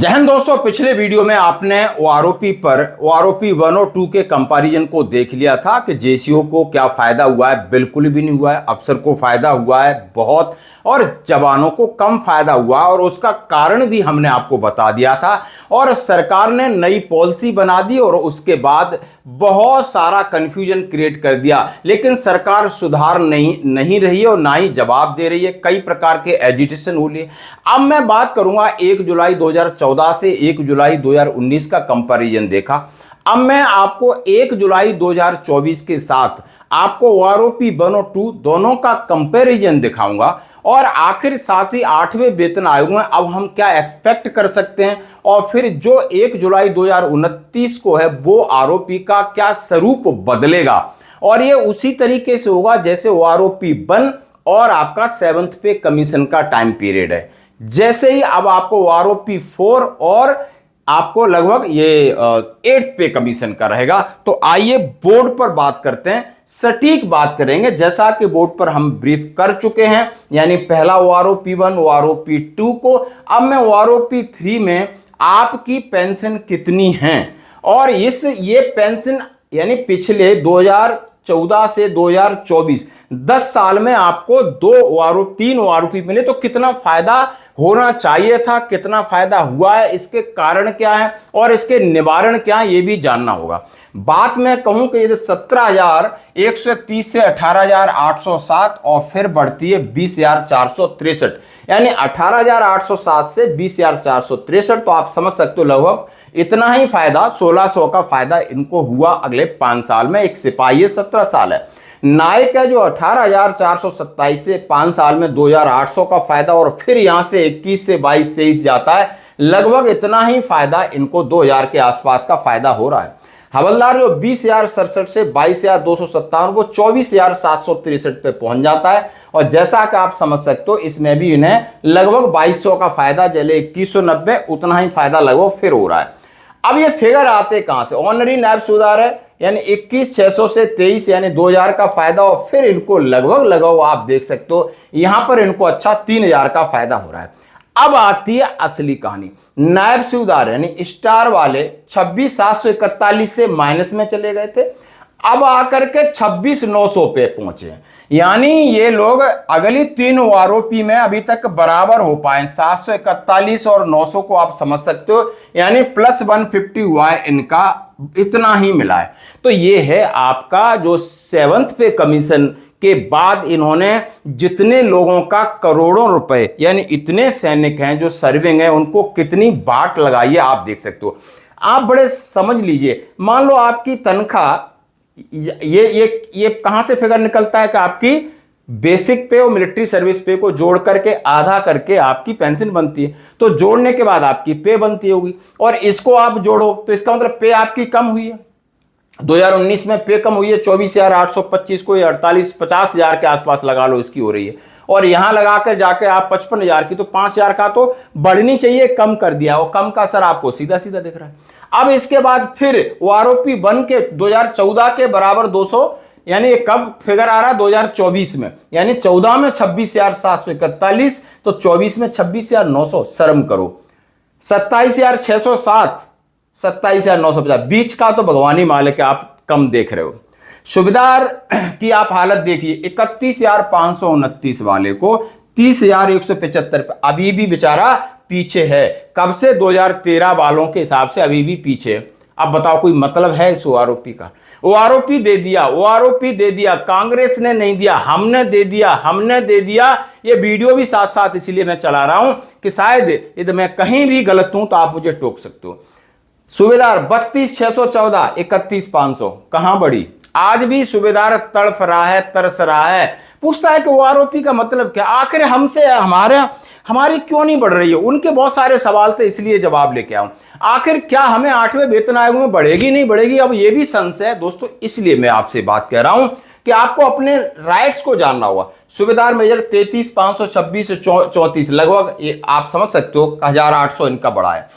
जय हिंद दोस्तों, पिछले वीडियो में आपने ओआरओपी पर ओआरओपी 1 और 2 के कंपैरिजन को देख लिया था कि जेसीओ को क्या फायदा हुआ है। बिल्कुल भी नहीं हुआ है। अफसर को फायदा हुआ है बहुत, और जवानों को कम फायदा हुआ, और उसका कारण भी हमने आपको बता दिया था। और सरकार ने नई पॉलिसी बना दी और उसके बाद बहुत सारा कंफ्यूजन क्रिएट कर दिया, लेकिन सरकार सुधार नहीं रही है और ना ही जवाब दे रही है। कई प्रकार के एजिटेशन हो लिए। अब मैं बात करूंगा 1 जुलाई 2014 से 1 जुलाई 2019 का कंपैरिजन देखा। अब मैं आपको 1 जुलाई 2024 के साथ आपको ओआरओपी 1 और 2 दोनों का कंपैरिजन दिखाऊंगा, और आखिर साथ ही 8वें वेतन आयोग में अब हम क्या एक्सपेक्ट कर सकते हैं, और फिर जो 1 जुलाई 2029 को है वो आरओपी का क्या स्वरूप बदलेगा। और ये उसी तरीके से होगा जैसे ओआरओपी 1 और आपका 7th पे कमीशन का टाइम पीरियड है। जैसे ही अब आपको ओआरओपी 4 और आपको लगभग ये 8th पे कमीशन का रहेगा। तो आइए बोर्ड पर बात करते हैं, सटीक बात करेंगे जैसा कि बोर्ड पर हम ब्रीफ कर चुके हैं। यानी पहला ओआरओपी 1, ओआरओपी 2 को। अब मैं ओआरओपी 3 में आपकी पेंशन कितनी है, और ये पेंशन यानी पिछले 2014 से 2024 10 साल में आपको 3 ओआरओपी मिले, तो कितना फायदा होना चाहिए था, कितना फायदा हुआ है, इसके कारण क्या है और इसके निवारण क्या है, ये भी जानना होगा। बात मैं कहूं कि यदि 17,130 से 18,807 और फिर बढ़ती है 20,463, यानी 18,807 से 20,463, तो आप समझ सकते हो लगभग इतना ही फायदा 1600 का फायदा इनको हुआ अगले 5 साल में। एक सिपाही 17 साल है, नायक है जो 18,427 से 5 साल में 2,800 का फायदा, और फिर यहां से 21 से 22-23 जाता है, लगभग इतना ही फायदा इनको 2000 के आसपास का फायदा हो रहा है। हवलदार जो 20,067 से 22,257 को 24,763 पे पहुंच जाता है, और जैसा कि आप समझ सकते हो इसमें भी इन्हें लगभग 2200 का फायदा, चले 2190 उतना ही फायदा लगभग फिर हो रहा है। अब ये फिगर आते कहां से? ऑनरी नायब सूबेदार है, यानी 21,600 से 23 यानी 2000 का फायदा, और फिर इनको लगभग आप देख सकते हो यहां पर इनको अच्छा 3000 का फायदा हो रहा है। अब आती है असली कहानी। नायब सूबेदार यानी स्टार वाले 26,741 से माइनस में चले गए थे, अब आकर के 26,900 पे पहुंचे। यानी ये लोग अगली 3 ओआरओपी में अभी तक बराबर हो पाए। 741 और 900 को आप समझ सकते हो, यानी प्लस 150 हुआ है इनका, इतना ही मिला है। तो ये है आपका जो 7th पे कमीशन के बाद इन्होंने जितने लोगों का करोड़ों रुपए, यानी इतने सैनिक हैं जो सर्विंग है, उनको कितनी बाट लगाई है आप देख सकते हो। आप बड़े समझ लीजिए, मान लो आपकी तनख्वाह ये कहां से फिगर निकलता है कि आपकी बेसिक पे और मिलिट्री सर्विस पे को जोड़ करके आधा करके आपकी पेंशन बनती है, तो जोड़ने के बाद आपकी पे बनती होगी, और इसको आप जोड़ो तो इसका मतलब पे आपकी कम हुई है। 2019 में पे कम हुई है 24,825 को, 50,000 के आसपास लगा लो इसकी हो रही है, और यहां लगाकर जाके आप 55,000 की, तो 5,000 का तो बढ़नी चाहिए, कम कर दिया, और कम का असर आपको सीधा सीधा दिख रहा है। अब इसके बाद फिर ओआरओपी 1 के 2014 के बराबर 200, यानी कब फिगर आ रहा है 2024 में, यानी 14 में 26,741, तो 24 में 26,900, शर्म करो। 27,607, 27,950, बीच का तो भगवानी मालिक है, आप कम देख रहे हो। सूबेदार की आप हालत देखिए, 31,529 वाले को 30,175 पे अभी भी बेचारा पीछे है। कब से? 2013 वालों के हिसाब से अभी भी पीछे। अब बताओ कोई मतलब है इस ओआरओपी का? ओआरओपी दे दिया, ओआरओपी दे दिया, कांग्रेस ने नहीं दिया, हमने दे दिया, हमने दे दिया। ये वीडियो भी साथ साथ इसलिए मैं चला रहा हूं कि शायद यदि मैं कहीं भी गलत हूं तो आप मुझे टोक सकते हो। सूबेदार 32,614, 31,500 कहां बढ़ी? आज भी सूबेदार तड़फ रहा है, तरस रहा है, पूछता है कि ओआरओपी का मतलब क्या, आखिर हमसे हमारी क्यों नहीं बढ़ रही है। उनके बहुत सारे सवाल थे, इसलिए जवाब लेके आऊं। आखिर क्या हमें 8वें वेतन आयोग में बढ़ेगी नहीं बढ़ेगी, अब ये भी संशय है दोस्तों। इसलिए मैं आपसे बात कह रहा हूं कि आपको अपने राइट्स को जानना होगा। सूबेदार मेजर 33,526 से 34, लगभग ये आप समझ सकते हो 1,800 इनका बढ़ा है।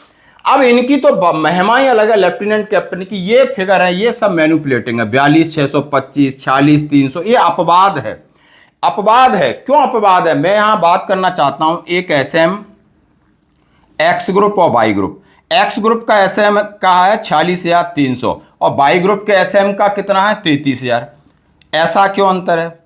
अब इनकी तो महिमाएं अलग है, लेफ्टिनेंट कैप्टन की ये फिगर है, ये सब मैनिपुलेटिंग है। 42,625, 46,300, ये अपवाद है, अपवाद है। क्यों अपवाद है? मैं यहां बात करना चाहता हूं। एक एक्स ग्रुप और वाई ग्रुप। एक्स ग्रुप का एसएम का है 46,300 और वाई ग्रुप के एसएम का कितना है 33,000। ऐसा क्यों अंतर है,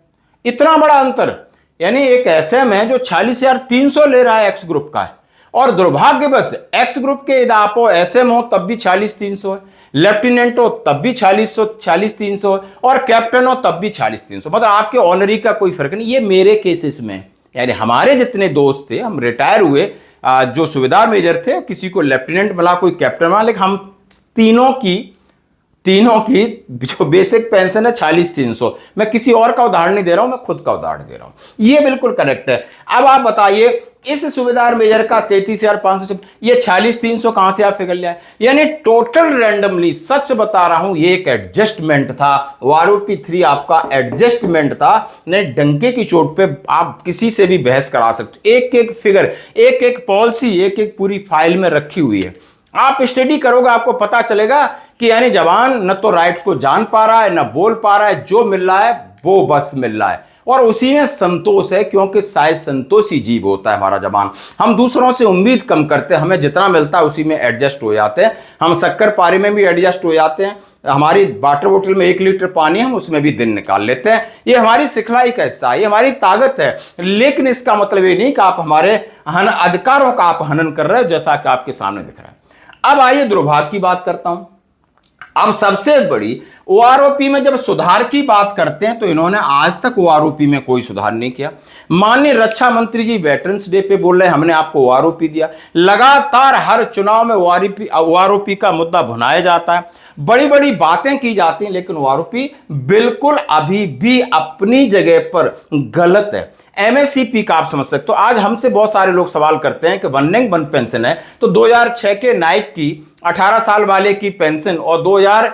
इतना बड़ा अंतर? यानी एक एसएम है जो 46,300 ले रहा है, एक्स ग्रुप का है, और दुर्भाग्यवश एक्स ग्रुप के यदि आप एसएम हो तब भी 46,300 है, लेफ्टिनेंट हो तब भी 46,300 है, और कैप्टन हो तब भी 46,300। मतलब आपके ऑनरी का कोई फर्क नहीं। ये मेरे केसेस में, यानी हमारे जितने दोस्त थे, हम रिटायर हुए, जो सूबेदार मेजर थे, किसी को लेफ्टिनेंट मिला, कोई कैप्टन मिला, लेकिन हम तीनों की जो बेसिक पेंशन है 46,300। मैं किसी और का उदाहरण नहीं दे रहा हूं, मैं खुद का उदाहरण दे रहा हूं। ये बिल्कुल करेक्ट है। अब आप बताइए, इस सूबेदार मेजर का 33,500, ये 46,300 कहां से आप फिगर लिया? यानी टोटल रैंडमली, सच बता रहा हूं, ये एक एडजस्टमेंट था। आरओपी 3 आपका एडजस्टमेंट था। नहीं, डंके की चोट पे आप किसी से भी बहस करा सकते। एक एक फिगर, एक एक पॉलिसी, एक एक पूरी फाइल में रखी हुई है। आप स्टडी करोगे आपको पता चलेगा कि यानी जवान न तो राइट्स को जान पा रहा है, न बोल पा रहा है, जो मिल रहा है वो बस मिल रहा है, और उसी में संतोष है, क्योंकि शायद संतोषी जीव होता है हमारा जवान। हम दूसरों से उम्मीद कम करते हैं, हमें जितना मिलता है उसी में एडजस्ट हो जाते हैं। हम शक्कर पारी में भी एडजस्ट हो जाते हैं। हमारी वाटर बोतल में 1 लीटर पानी, हम उसमें भी दिन निकाल लेते हैं। ये हमारी सिखलाई का हिस्सा है, ये हमारी ताकत है। लेकिन इसका मतलब ये नहीं कि आप हमारे अधिकारों का आप हनन कर रहे हो, जैसा कि आपके सामने दिख रहा है। अब आइए दुर्भाग्य की बात करता हूं। अब सबसे बड़ी, ओआरओपी में जब सुधार की बात करते हैं तो इन्होंने आज तक ओआरओपी में कोई सुधार नहीं किया। माननीय रक्षा मंत्री जी वेटरन्स डे पे बोल रहे हैं हमने आपको ओआरओपी दिया। लगातार हर चुनाव में ओआरओपी का मुद्दा भुनाया जाता है, बड़ी बड़ी बातें की जाती हैं, लेकिन ओआरओपी बिल्कुल अभी भी अपनी जगह पर गलत है। एमएससीपी का आप समझ सकते हो। आज हमसे बहुत सारे लोग सवाल करते हैं कि 1 रैंक 1 पेंशन है, तो 2006 के नाइक की 18 साल वाले की पेंशन और 2000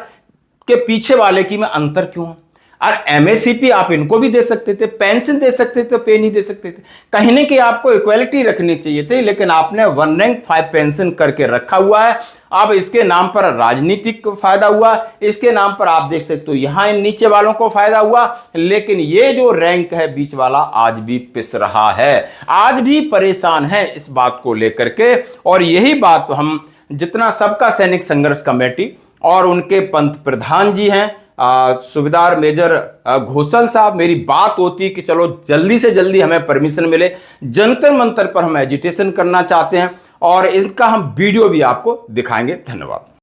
के पीछे वाले की में अंतर क्यों है? और एमएससीपी आप इनको भी दे सकते थे, पेंशन दे सकते थे, पे नहीं दे सकते थे। कहीं ना कहीं आपको इक्वालिटी रखनी चाहिए थी, लेकिन आपने 1 रैंक 5 पेंशन करके रखा हुआ है। अब इसके नाम पर राजनीतिक फायदा हुआ, इसके नाम पर आप देख सकते हो यहां इन नीचे वालों को फायदा हुआ, लेकिन ये जो रैंक है बीच वाला आज भी पिस रहा है, आज भी परेशान है इस बात को लेकर के। और यही बात हम जितना सबका सैनिक संघर्ष कमेटी और उनके पंत प्रधान जी हैं सूबेदार मेजर घोषल साहब, मेरी बात होती कि चलो जल्दी से जल्दी हमें परमिशन मिले, जंतर मंतर पर हम एजिटेशन करना चाहते हैं, और इनका हम वीडियो भी आपको दिखाएंगे। धन्यवाद।